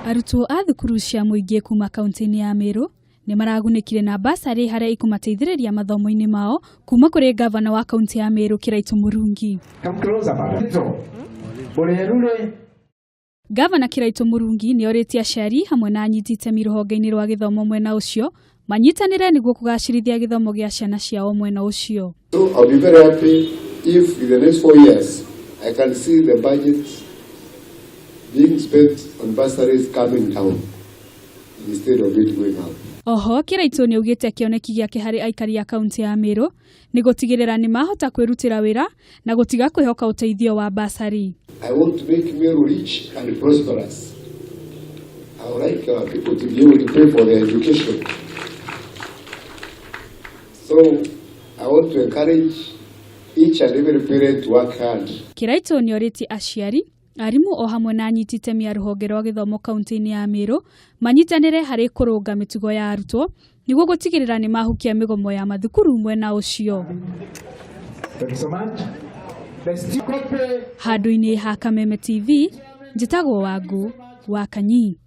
Arutwo a thukuru cia muingi kuuma kaunti-ini ya Meru ni maragunikire na bursary haria ikumateithiriria mathomo-ini mao kuma kuri ngavana wa kaunti ya Meru Kiraitu Murungi. Ngavana Kiraitu Murungi ni oritie aciari hamwe na anyiti itemi ruhonge-ini rwa githomo mwena ucio manyitanire niguo kugacirithia githomo gia ciana ciao mwena ucio. So I'll be very happy if in the next 4 years I can see the budget being spent on bursaries coming down instead of it going up. Oho, Kiraitu ni ougite kioneki giake hari aikari a kaunti ya Meru ni gutigirira ni mahota kwirutira wira na gutiga kwihoka uteithio wa bursary. I want to make Meru rich and prosperous. I would like people to be able to pay for their education. So I want to encourage each and every parent to work hard. Kiraitu ni oritie aciari, arimu o hamwe na anyiti itemi a ruhonge rwa githomo kaunti-ini ya Meru manyitanire hari kurunga mitugo ya arutwo niguo gutigirira ni mahukia migomo ya mathukuru mwena ucio. Handu-ini ha Kameme TV, njitagwo Wangu wa Kanyi.